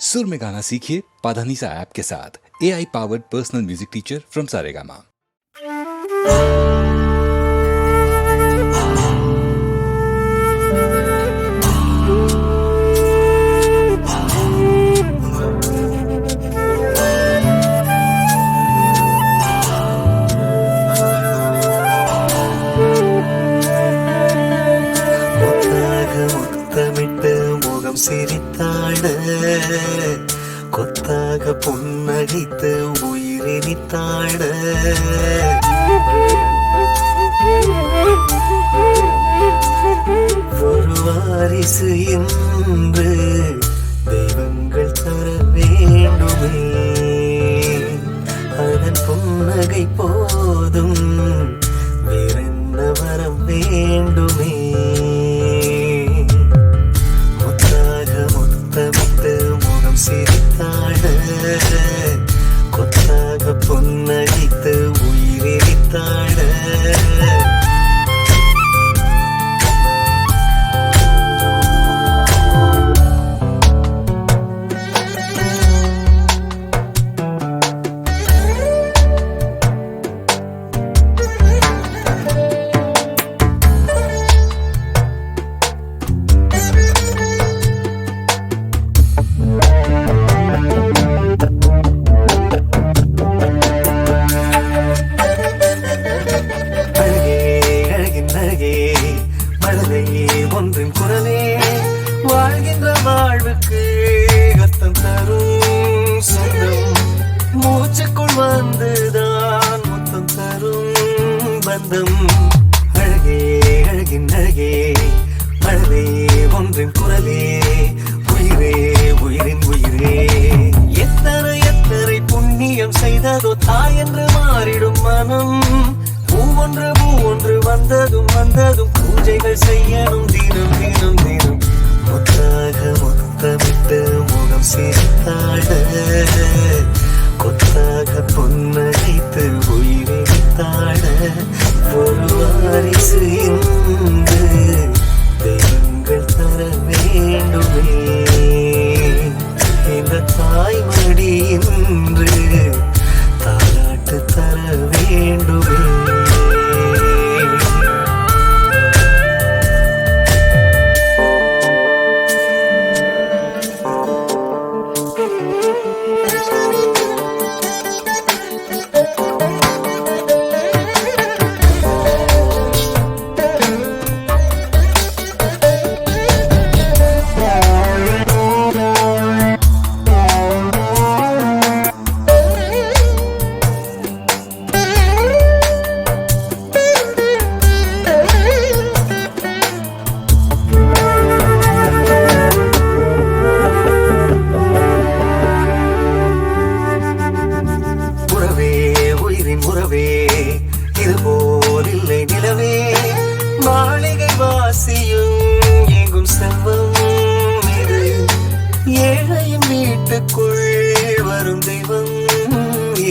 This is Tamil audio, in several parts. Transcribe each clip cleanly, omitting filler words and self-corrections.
सुर में गाना सीखिए पाधानीसा ऐप के साथ। AI powered personal music teacher from Saregama. சிரித்தாட கொத்தாக பொன்னடித்து உயிரினித்தாட ஒரு வாரிசு என்று தெய்வங்கள் தர வேண்டுமே, அதன் புன்னகை போதும் வேறென்ன வரம் வேண்டுமே. சிரித்தாட கொத்தாக பொன்னடித்து உயிரித்தாட ஒன்றின் குரலே வாழ்கின்ற வாழ்வுக்கு அர்த்தம் தரும் சொந்தம், மூச்சுக்குள் வந்துதான் முத்தம் தரும் பந்தம். அழகே அழகின் அழகே மழலை ஒன்றின் குரலே உயிரே உயிரின் உயிரே. எத்தனை எத்தனை புண்ணியம் செய்ததோ தாய் என்று மாறிடும் மனம், பூவொன்று வந்ததும் வந்ததும் பூஜைகள் செய்யணும் தினம் தினம் தினம். முத்தாக முத்தமிட்டு முகம் சிரித்தாட கொத்தாக பொன்னடித்து உயிரித்தாட ஒரு வாரிசு என்று தெய்வங்கள் தர வேண்டுமே, இந்த தாய்மடி என்று தாலாட்டு தர வேண்டுமே. இதுபோலில்லை நிலவே மாளிகை வாசியும் எங்கும் செல்வம் இது, ஏழையும் வீட்டுக்குள் வரும் தெய்வம்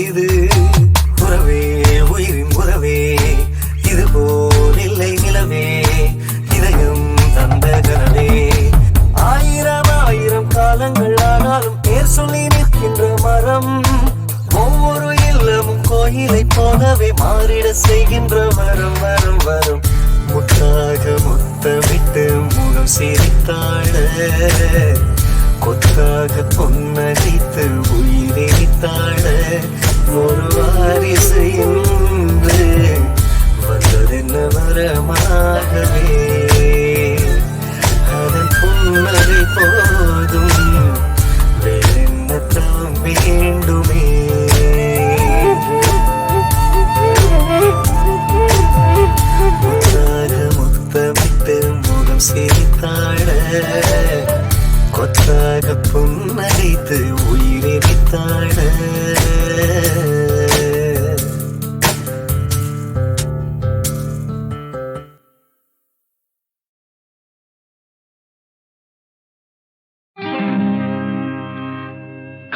இது. உறவே உயிரின் உறவே இதுபோலில்லை நிலவே இதயம் தந்த கனவே. ஆயிரம் ஆயிரம் காலங்கள் ஆனாலும் பேர் சொல்லி நிற்கின்ற மரம், ஒவ்வொரு இல்லமும் கோயிலை போலவே மாறிட செய்கின்ற வரம் வரம் வரும். முத்தாக முத்தமிட்டு முகம் சிரித்தாட கொத்தாக பொன்னடித்து உயிரித்தாட ஒரு வாரிசு என்று வந்ததென்ன வரமாகவே, அதன் புன்னகை போதும் வேறென்ன தான் வேண்டுமே. சிரித்தாட கொத்தாக பொன்னடித்து உயிரித்தாட.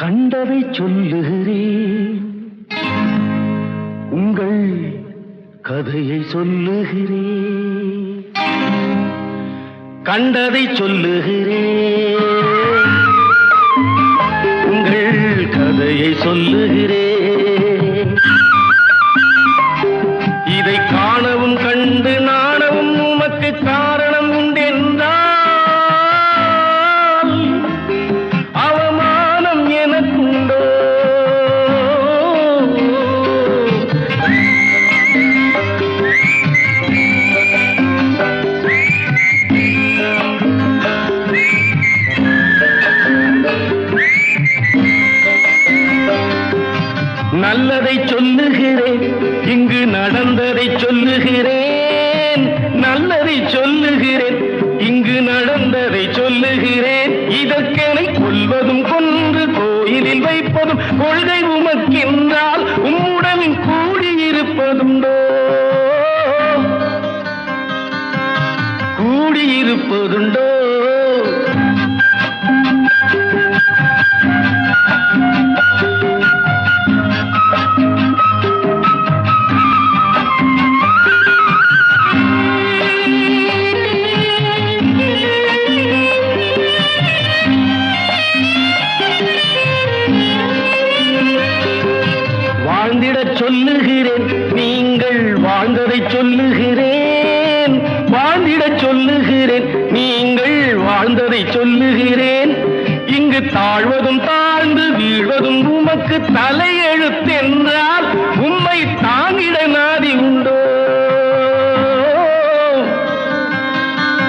கண்டதை சொல்லுகிறேன், உங்கள் கதையை சொல்லுகிறேன். கண்டதை சொல்லுகிறேன், சொல்லுகிறேன். இதை காணவும் கண்டு நாணவும் உமக்கு காரணம் உண்டென்றால் அவமானம் எனக்குண்டோ? நல்லதை சொல்லுகிறேன், இங்கு நடந்ததை சொல்லுகிறேன். நல்லதை சொல்லுகிறேன், இங்கு நடந்ததை சொல்லுகிறேன். இதற்கெனை கொல்வதும் கொன்று கோயிலில் வைப்பதும் கொள்கை உமக்கென்றால் உம்முடன் கூடியிருப்பதுண்டோ? கூடியிருப்பதுண்டோ? வாழ்ந்திடச் சொல்லுகிறேன், நீங்கள் வாழ்ந்ததை சொல்லுகிறேன். வாழ்ந்திடச் சொல்லுகிறேன், நீங்கள் வாழ்ந்ததை சொல்லுகிறேன். இங்கு தாழ்வதும் தாழ்ந்து வீழ்வதும் உமக்கு தலையெழுத்தென்றால் உம்மை தாங்கிட நாதி உண்டோ?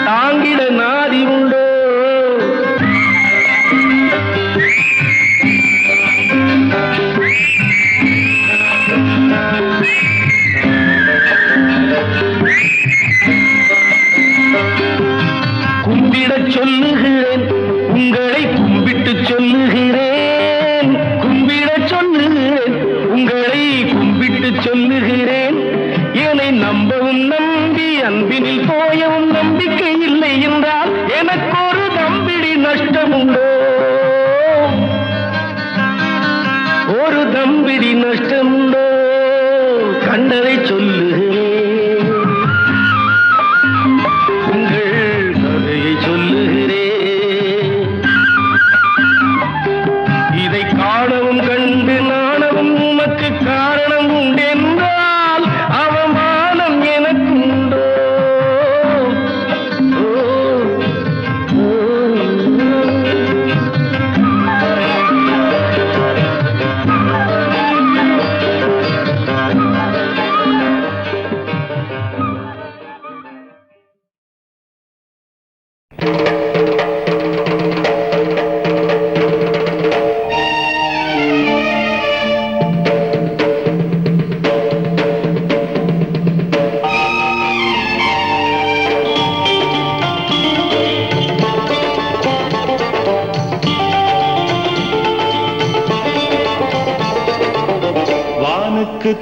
தாங்கிட நாதி உண்டோ? கும்பிடச் சொல்லுகிறேன், உங்களை கும்பிட்டு சொல்லுகிறேன். கும்பிடச் சொல்லுகிறேன், உங்களை கும்பிட்டு சொல்லுகிறேன். என்னை நம்பவும் நம்பி அன்பினில் போயவும் நம்பிக்கை இல்லை என்றால் எனக்கு ஒரு நம்பிடி நஷ்டம் உண்டோ? ஒரு நம்பிடி நஷ்டம் உண்டோ? கண்டதை சொல்லுகிறேன், உங்கள் கதையை சொல்லுகிறேன். இதை காணவும் கண்டு நாணவும் உமக்கு காரணம் உண்டென்றால் அவமானம் எனக்கு உண்டோ?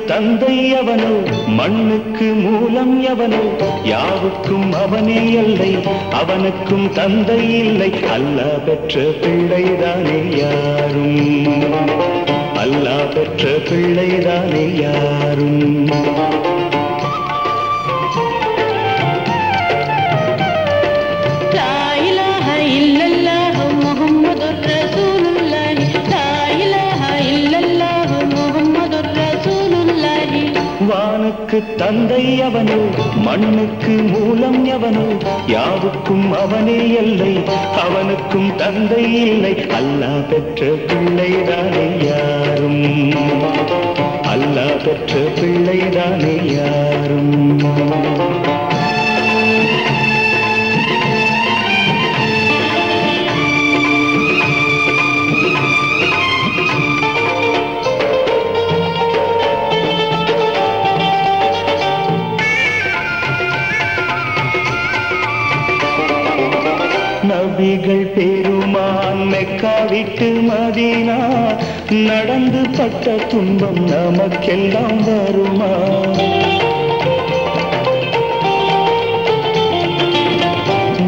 தந்தை அவனோ, மண்ணுக்கு மூலம் எவனோ, யாவுக்கும் அவனே எல்லை, அவனுக்கும் தந்தை இல்லை. அல்லாஹ் பெற்ற பிள்ளைதானே யாரும், அல்லாஹ் பெற்ற பிள்ளைதானே யாரும். வானுக்கு தந்தை அவனோ, மண்ணுக்கு மூலம் எவனோ, யாவுக்கும் அவனே எல்லை, அவனுக்கும் தந்தை இல்லை. அல்லாஹ் பெற்ற பிள்ளைதானே யாரும், அல்லாஹ் பெற்ற பிள்ளைதானே யாரும். நபிகள் பெருமான் மெக்கா விட்டு மதீனா நடந்து பட்ட துன்பம் நமக்கெல்லாம் வருமா?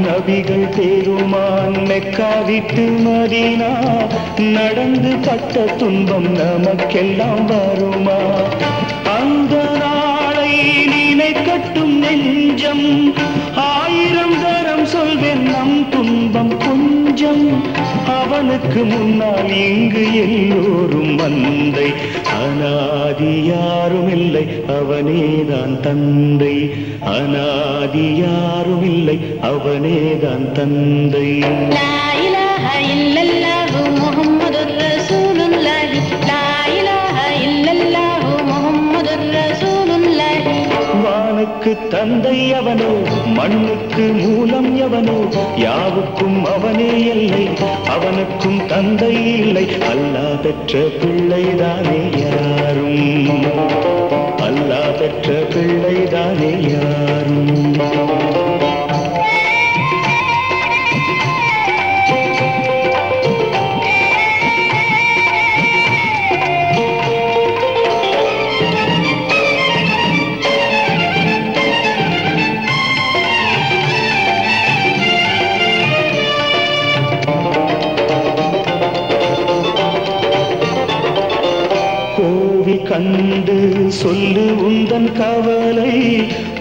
நபிகள் பெருமான் மெக்கா விட்டு மதீனா நடந்து பட்ட துன்பம் நமக்கெல்லாம் வருமா? அந்த நாளை நினைக்கட்டும் நெஞ்சம், ஆயிரம் தரம் சொல்வேன் நம் துன்பம் கொஞ்சம். அவனை அவனுக்கு முன்னால் இங்கு எல்லோரும் மந்தை. அனாதி யாரும் இல்லை, அவனேதான் தந்தை. அனாதி யாரும் இல்லை, அவனேதான் தந்தை. லா இலாஹ இல்லல்லாஹு முஹம்மதுர் ரசூலுல்லாஹி. லா இலாஹ இல்லல்லாஹு முஹம்மதுர் ரசூலுல்லாஹி. வானுக்கு தந்தை அவனோ, மண்ணுக்கு மூலம் எவனோ, யாவுக்கும் அவனே இல்லை, அவனுக்கும் தந்தை இல்லை. அல்லாஹ் பெற்ற பிள்ளைதானே யாரும், அல்லாஹ் பெற்ற பிள்ளைதானே யாரும். கண்டு சொல்லு உந்தன் கவலை,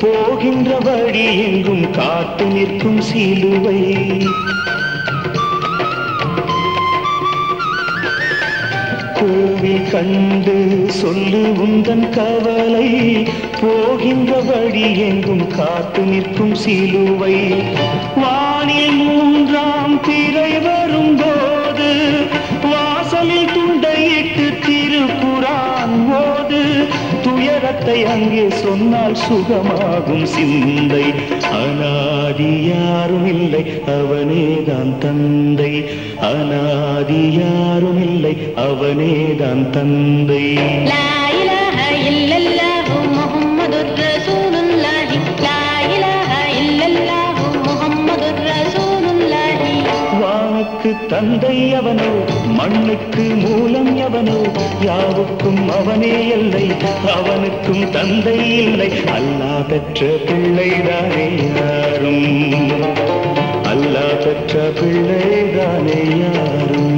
போகின்ற வழி எங்கும் காத்து நிற்கும் சிலுவை. கோவில் கண்டு சொல்லு உந்தன் கவலை, போகின்ற வழி எங்கும் காத்து நிற்கும் சிலுவை. வானில் மூன்றாம் திரை வரும்போது வாசலில் துண்டையிட்டு திருக்குரான் ஓது. துயரத்தை அங்கே சொன்னால் சுகமாகும் சிந்தை. அனாதி யாரும் இல்லை, அவனேதான் தந்தை. அனாதி யாரும் இல்லை, அவனேதான் தந்தை. லா இலாஹ இல்லல்லாஹு முஹம்மதுர் ரசூலுல்லாஹி. லா இலாஹ இல்லல்லாஹு முஹம்மதுர் ரசூலுல்லாஹி. வானுக்கு தந்தை அவனோ, மண்ணுக்கு மூலம் எவனோ, யாவுக்கும் அவனே இல்லை, அவனுக்கும் தந்தை இல்லை. அல்லாஹ் பெற்ற பிள்ளைதானே யாரும், அல்லாஹ் பெற்ற பிள்ளைதானே யாரும்.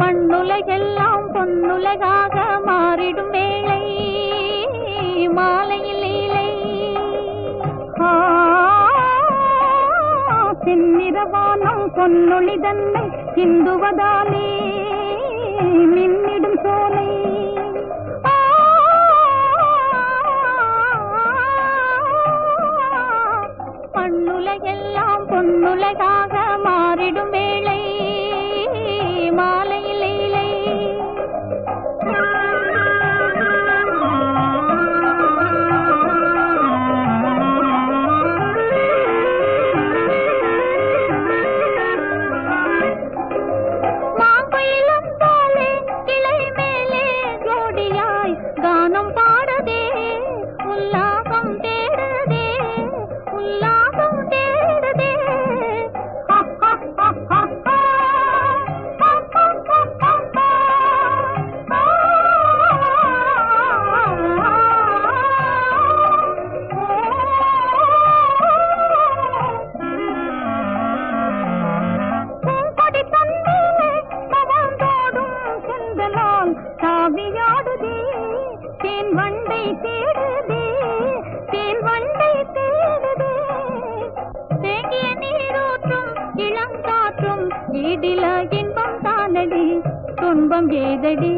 மண்ணுலகெல்லாம் பொன்னுலகாக மாறிடும் வேளை மாலையில் இல்லை. செந்நிறவானம் பொன்னொளி தன்னை சிந்துவதாலே மின்னிடும் சோலை. மண்ணுலகெல்லாம் பொன்னுலகாக மாறிடும் வேளை மாலையில் இல்லை. மாங்குயிலும் போலே கிளை மேலே ஜோடியாய் கானம் பாடுதே, உல்லாசம் தேடுதே, உல்லாசம் தேடுதே. தாவியாடுதே, தேன் வண்டை தேடுதே, தேன் வண்டை தேடுதே. தேங்கிய நீரூற்றும் இளங்காற்றும் ஈடில இன்பம் தானடி, துன்பம் ஏதடி.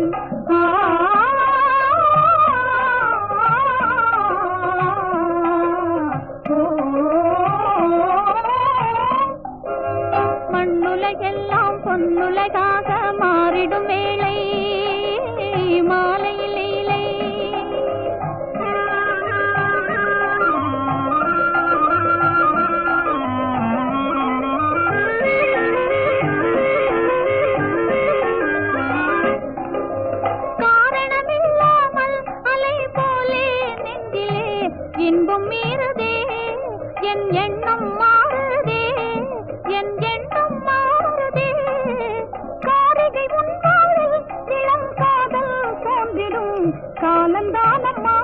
மண்ணுலகெல்லாம் பொன்னுலகாக மாறிடும் வேளை மாலையில் இல்லை. காரணமில்லாமல் அலை போலே நெஞ்சிலே இன்பம் என் எண்ணம் மாறுதே, என் எண்ணம் மாறுதே. காரிகை உண்டாவில் இளம் காதல் தோன்றிடும் காலந்தானம்மா.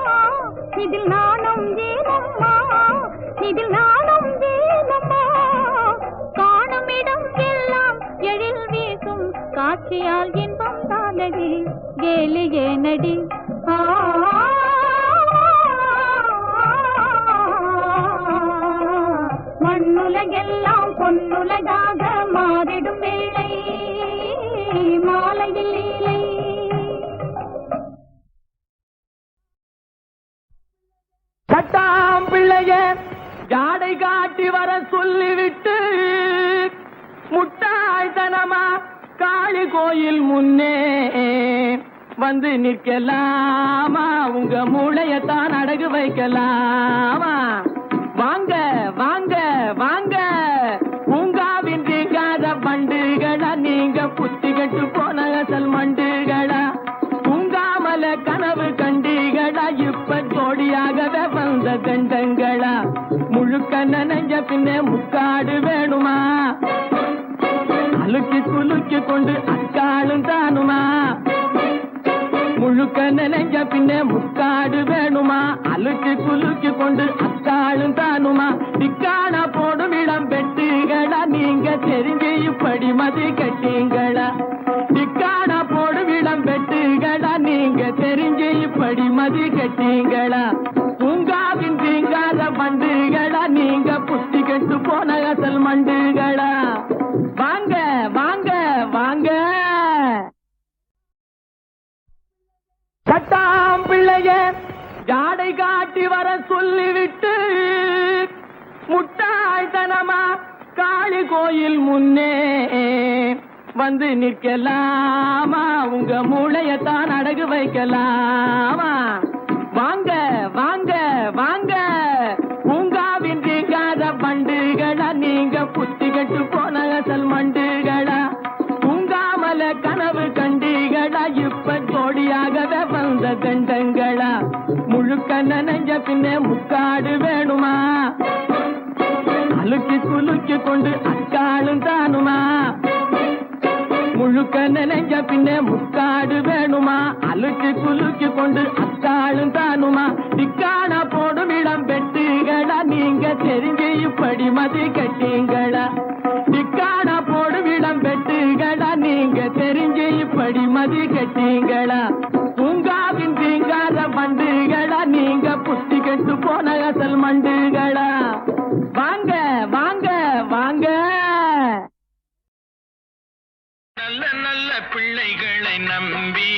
இதில் நாணம் ஏனம்மா, இதில் நாணம் ஏனம்மா. காணும் இடம் எல்லாம் எழில் வீசும் காட்சியால் இன்பம் தானடி, கேலி ஏனடி. மண்ணுலகெல்லாம் பொன்னுலகாக மாறிடும் வேளை மாலையில் இல்லை. சட்டாம் பிள்ளைய ஜாடை காட்டி வர சொல்லிவிட்டு முட்டாள்தனமா காளி கோயில் முன்னே வந்து நிற்கலாமா? உங்க மூளையத்தான் அடகு வைக்கலாமா? வாங்க வாங்க வாங்க, பூங்காவின் தீங்காத பண்டுகளா, நீங்க புத்தி கட்டு போன அசல் மண்டுகளா, பூங்காமல கனவு கண்டிகளா, இப்ப ஜோடியாகவே வந்த தண்டங்களா, முழுக்க நனைஞ்ச பின்னே முக்காடு வேணுமா, அழுக்கி குலுக்கி கொண்டு அக்காளும் தானுமா, முழுக்க நனைஞ்ச பின்னே முக்காடு வேணுமா, அழுக்கி குலுக்கி கொண்டு அக்காளும் தானுமா, திக்கான போடும் இடம் பெட்டுகளா, நீங்க தெரிஞ்சு இப்படி மதி கட்டீங்களா, திக்கான போடும் இடம் பெட்டுகளா, நீங்க தெரிஞ்சு இப்படி மதி கட்டீங்களா, பூங்காவின் தீங்காத பண்டுகளா, நீங்க புத்தி கெட்டு போன அசல் மண்டுகளா, வாங்க வாங்க வாங்க. சட்டாம் பிள்ளைய ஜாடை காட்டி வர சொல்லிவிட்டு முட்டாள்தனமா காளி கோயில் முன்னே வந்து நிற்கலாமா? உங்க மூளையத்தான் அடகு வைக்கலாமா? வாங்க வாங்க வாங்க, பூங்காவின் தீங்காத பண்டுகளா, நீங்க புத்தி கட்டு போன அசல் மண்டுகளா, பூங்காமல கனவு கண்டிகளா, இப்ப ஜோடியாகவே வந்த தண்டங்களா, முழுக்க நனைஞ்ச பின்னே முக்காடு வேணுமா, அழுக்கி குலுக்கி கொண்டு அக்காளும் தானுமா, முழுக்க நனைஞ்ச பின்னே முக்காடு வேணுமா, அழுக்கி குலுக்கி கொண்டு அக்காளும் தானுமா, திக்கான போடும் இடம் பெட்டுகளா, நீங்க தெரிஞ்சு இப்படி மதி கட்டீங்களா, திக்கான போடும் இடம் பெட்டுகளா, நீங்க தெரிஞ்சு இப்படி மதி கட்டீங்களா, பூங்காவின் தீங்காத பண்டுகளா, நீங்க புத்தி கெட்டு போன அசல் மண்டுகளா, வாங்க வாங்க வாங்க. நல்ல நல்ல பிள்ளைகளை நம்பி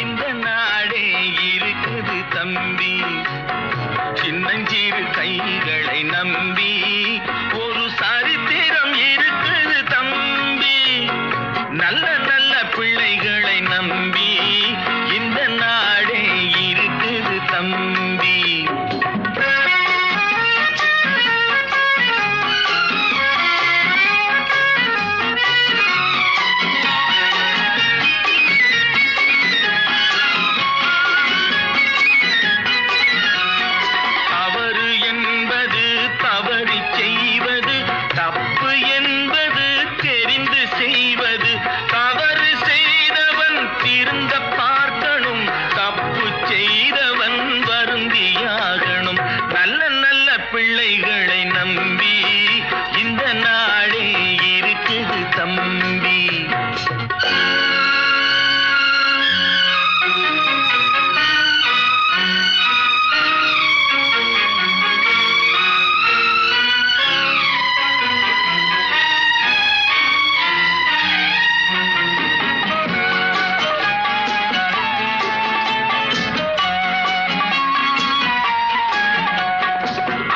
இந்த நாடே இருக்குது தம்பி, சின்னஞ்சிறு கைகளை நம்பி ஒரு சரித்திரம் இருக்குது தம்பி, நல்ல நல்ல பிள்ளைகளை நம்பி இந்த நாடே இருக்குது தம்பி. பிள்ளைகளை நம்பி இந்த நாடே இருக்குது தம்பி.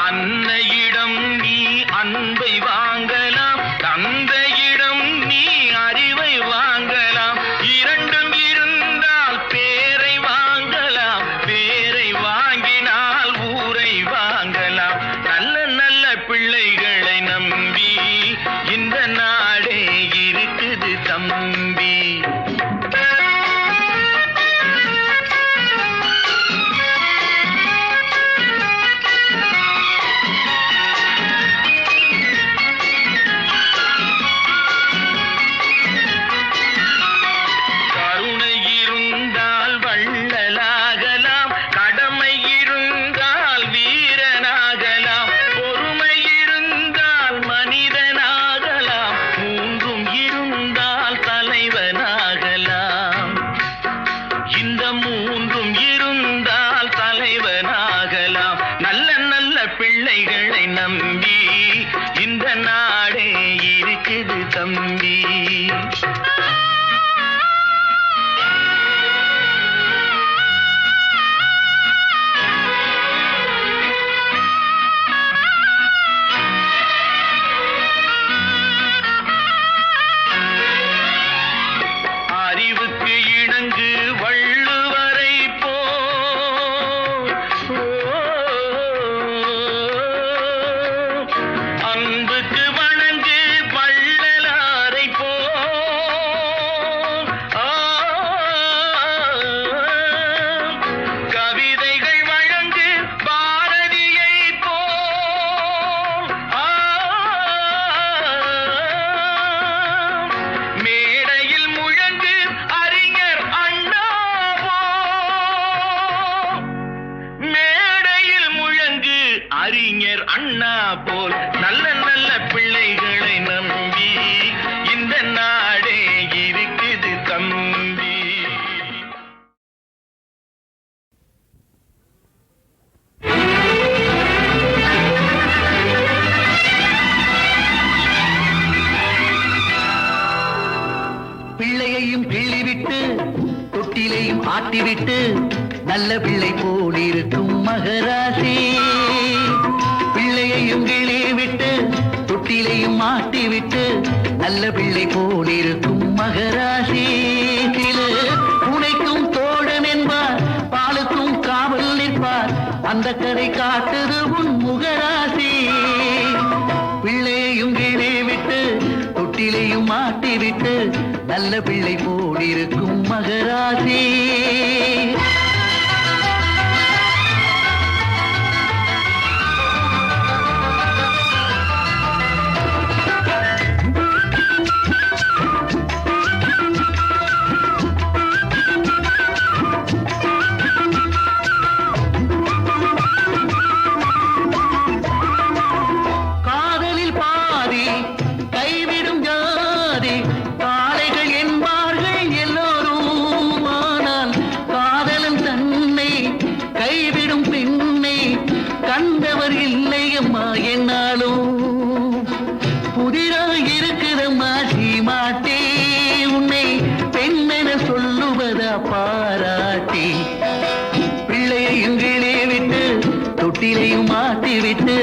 அன்னையிடம் நீ அன்பை வாங்கலாம், தந்தையிடம் நீ அறிவை வாங்கலாம், இரண்டும் இருந்தால் பேரை வாங்கலாம், பேரை வாங்கினால் ஊரை வாங்கலாம். நல்ல நல்ல பிள்ளைகளை நம்பி இந்த நாடே இருக்குது தம்பி. பிள்ளைகளை நம்பி இந்த நாடே இருக்குது தம்பி. அறிவுக்கு இணங்கு வள்ளுவரை போ அன்புக்கு வணங்கு வள்ளலாரை போ கவிதைகள் வழங்கு பாரதியை போ மேடையில் முழங்கு அறிஞர் அண்ணா போ மேடையில் முழங்கு அறிஞர் அண்ணா போல் நல்ல நல்ல பிள்ளைகளை நம்பி இந்த நாடே இருக்குது தம்பி. பிள்ளையையும் கிள்ளிவிட்டு தொட்டிலையும் ஆட்டிவிட்டு நல்ல பிள்ளை போலிருக்கும் மகராசி. பிள்ளையையும் கிள்ளிவிட்டு தொட்டிலையும் ஆட்டிவிட்டு நல்ல பிள்ளை போலிருக்கும் மகராசி. சிலர் உனைக்கும் தோழன் என்பார், பாலுக்கும் காவல் நிற்பார், அந்த கதை காட்டுது உன் முகராசி. பிள்ளையையும் கிள்ளிவிட்டு தொட்டிலையும் ஆட்டிவிட்டு நல்ல பிள்ளை போலிருக்கும் மகராசி. காதலில் பாதி கைவிடும் ஜாதி காளைகள் என்பார்கள் எல்லோரும். ஆனால் காதலன் தன்னை கைவிடும் பெண்ணை கண்டவர் இல்லையம்மா என்னாலும். புதிராக இருக்குதம்மா சீமாட்டே உன்னை பெண்ணென சொல்லுவதா பாராட்டி. பிள்ளையையும் கீழே விட்டு தொட்டிலையும் மாட்டிவிட்டு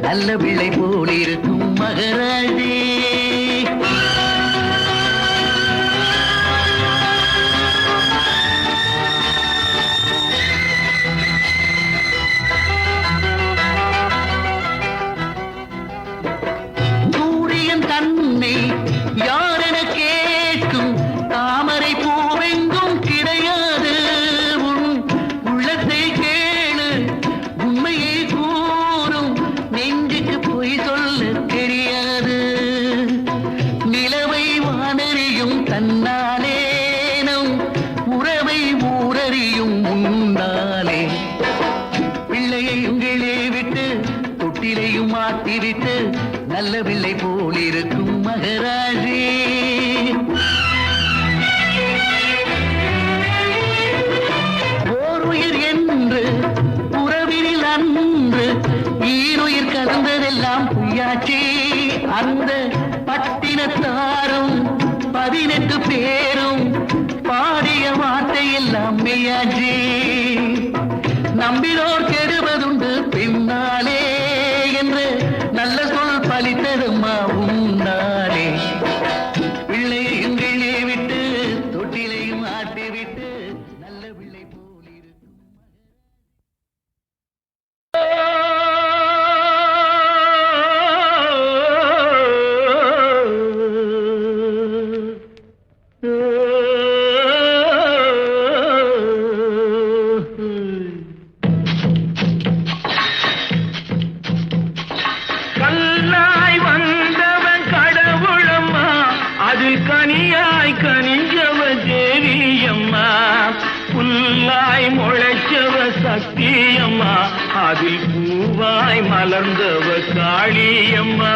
நல்ல பிள்ளை போலிருக்கும் மகராஜே. சூரியன் தன்னை யாரென கேட்கும் தாமரை பூவெங்கும் கிடையாது. உன் உள்ளத்தை கேளு உண்மையை கூறும் நெஞ்சுக்கு பொய் சொல்ல தெரியாது. நிலவை வானறியும் தன்னாலே நம் உறவை ஊரறியும் முன்னாலே. பிள்ளையையும் கிளே விட்டு தொட்டிலையும் மாட்டிவிட்டு நல்ல பிள்ளை போலிருக்கும் மகராஜே. ஓருயிர் என்று உறவினில் அன்று ஈருயிர் கலந்ததெல்லாம் பொய்யாச்சே. அந்த பட்டினத்தாரும் 18 பேரும் பாடிய வார்த்தையெல்லாம் மெய்யாச்சே. நம்பினோர் கெடுவதுண்டு பின்னாலே என்று நல்ல சொல் பலித்ததும்மா உன்னாலே. பிள்ளையையும் கிளே விட்டு தொட்டிலையும் ஆட்டி விட்டு நல்ல பிள்ளை போலிருக்கும். கல்லாய் வந்தவன் கடவுளம்மா, அதில் கனியாய் கனிஞ்சவ தேவியம்மா. புல்லாய் முளைச்சவ சக்தியம்மா, அதில் பூவாய் மலர்ந்தவ காளியம்மா.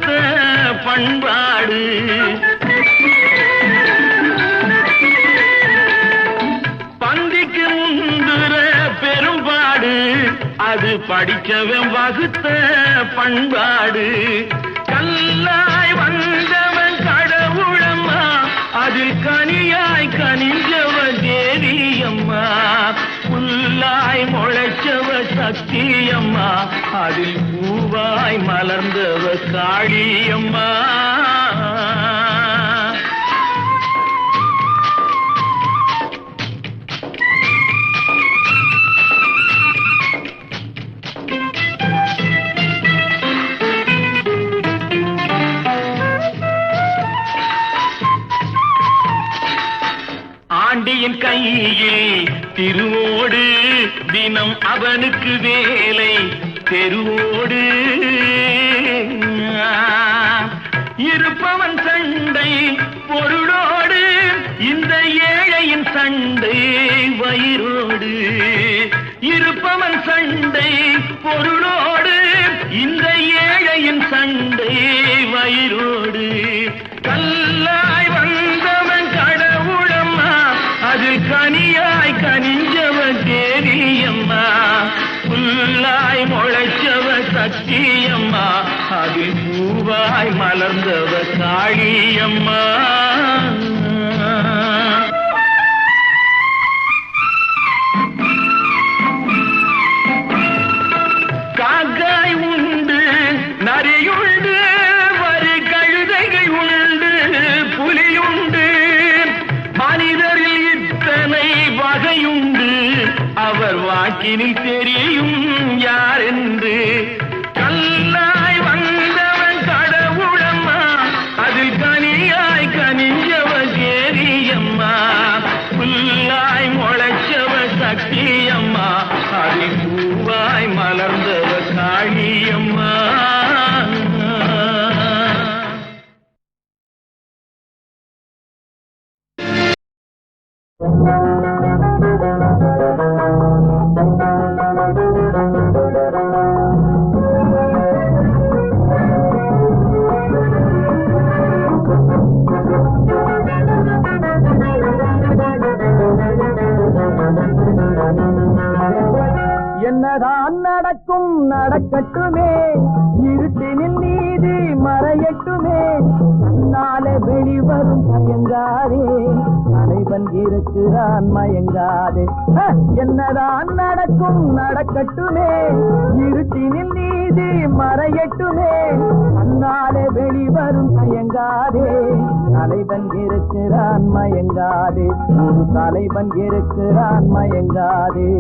வகுத்த பண்பாடு. பந்திக்கு முந்துற பெரும்பாடு அது படிச்சவன் வகுத்த பண்பாடு. கல்லாய் வந்தவன் கடவுளம்மா அதில் கனியாய் கனிஞ்சவ தேவியம்மா. புல்லாய் முளைச்சவ சக்தியம்மா அதில் பூவாய் மலர்ந்தவ காளியம்மா. ஆண்டியின் கையில் திருவோடு தினம் அவனுக்கு வேலை தெருவோடு. இருப்பவன் சண்டை பொருளோடு இந்த ஏழையின் சண்டை வயிறோடு. இருப்பவன் சண்டை பொருளோடு இந்த ஏழையின் சண்டை வயிறோடு. கல்லாய் வந்தவன் கடவுளம்மா அதில் கனியாய் கனிஞ்சவ தேவியம்மா. புல்லாய் முளைச்சவ சக்தியம்மா அதில் பூவாய் மலர்ந்தவ காளியம்மா. காக்காய் உண்டு நரியுண்டு வரி கழுதைகள் உண்டு புலியுண்டு. மனிதரில் இத்தனை வகையுண்டு அவர் வாக்கினில் தெரியும் யாரென்று. கல்லாய் வந்தவன் கடவுளம்மா அதில் கனியாய் கனிஞ்சவ தேவியம்மா. புல்லாய் முளைச்சவ சக்தியம்மா அதில் பூவாய் மலர்ந்தவ காளியம்மா. என்னதான் நடக்கும் நடக்கட்டுமே இருட்டினில் நீதி மறையட்டுமே. நாளை வெளிவரும் பயங்காதே தலைவன் இருக்கிறான் மயங்காதே. என்னதான் நடக்கும் நடக்கட்டுமே இருட்டினில் நீதி மறையட்டுமே. நாளை வெளிவரும் பயங்காதே தலைவன் இருக்கிறான் மயங்காதே. ஒரு தலைவன் இருக்கிறான் மயங்காதே.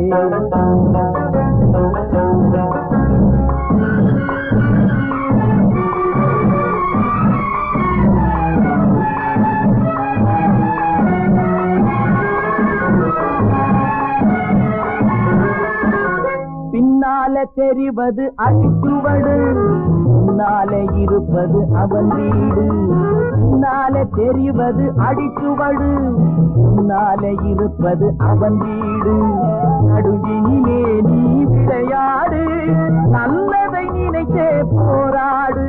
பின்னால தெரிவது அடிச்சுவடு முன்னாலே இருப்பது அவன் வீடு. பின்னாலே தெரிவது அடிச்சுவடு முன்னாலே இருப்பது அவன் வீடு. நடுவினிலே நீ விளையாடு நல்லதை நினைத்தே போராடு.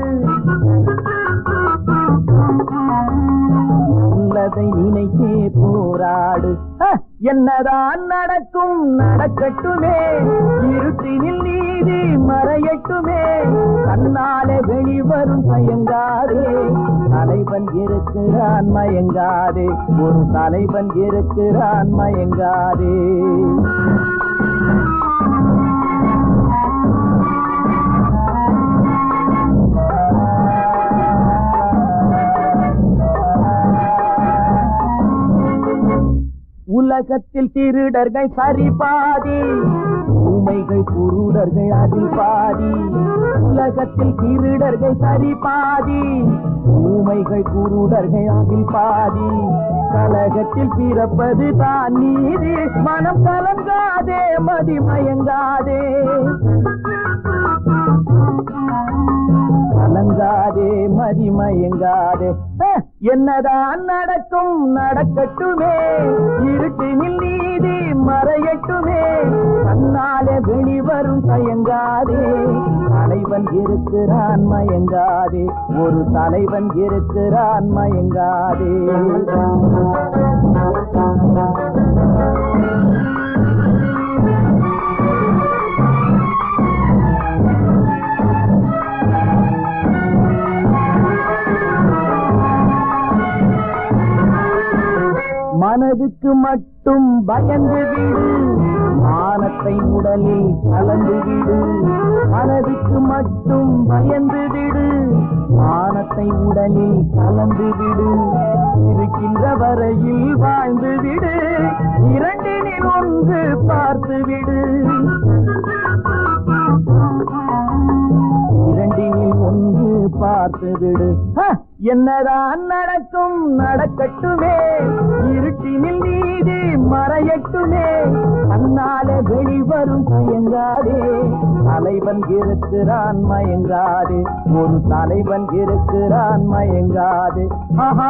நல்லதை நினைத்தே போராடு. என்னதான் நடக்கும் நடக்கட்டுமே இருட்டினில் நீதி மறையட்டுமே. கண்ணாலே வெளிவரும் பயங்காதே தலைவன் இருக்கிறான் மயங்காதே. ஒரு தலைவன் இருக்கிறான் மயங்காதே. உலகத்தில் திருடர்கள் சரி பாதி ஊமைகள் குருடர்கள் அதில் பாதி. உலகத்தில் திருடர்கள் சரி பாதி ஊமைகள் குருடர்கள் அதில் பாதி. கலகத்தில் பிறப்பது தான் நீதி மனம் கலங்காதே மதிமயங்காதே. கலங்காதே மதிமயங்காதே. என்னதான் நடக்கும் நடக்கட்டுமே இருட்டினில் நீதி மறையட்டுமே. கண்ணாலே வெளிவரும் தயங்காதே தலைவன் இருக்கிறான் மயங்காதே, ஒரு தலைவன் இருக்கிறான் மயங்காதே. மனதுக்கு மட்டும் பயந்து விடு, மானத்தை உடலில் கலந்து விடு. மனதுக்கு மட்டும் பயந்து விடு, மானத்தை உடலில் கலந்து விடு. இருக்கின்ற வரையில் வாழ்ந்து விடு, இரண்டினில் ஒன்று பார்த்து விடு. இரண்டினில் ஒன்று பார்த்து விடு. என்னதான் நடக்கும் நடக்கட்டுமே, இருட்டினில் நீதி மறையட்டுமே. தன்னாலே வெளிவரும் மயங்காதே, தலைவன் இருக்கிறான் மயங்காதே, ஒரு தலைவன் இருக்கிறான் மயங்காதே. ஆஹா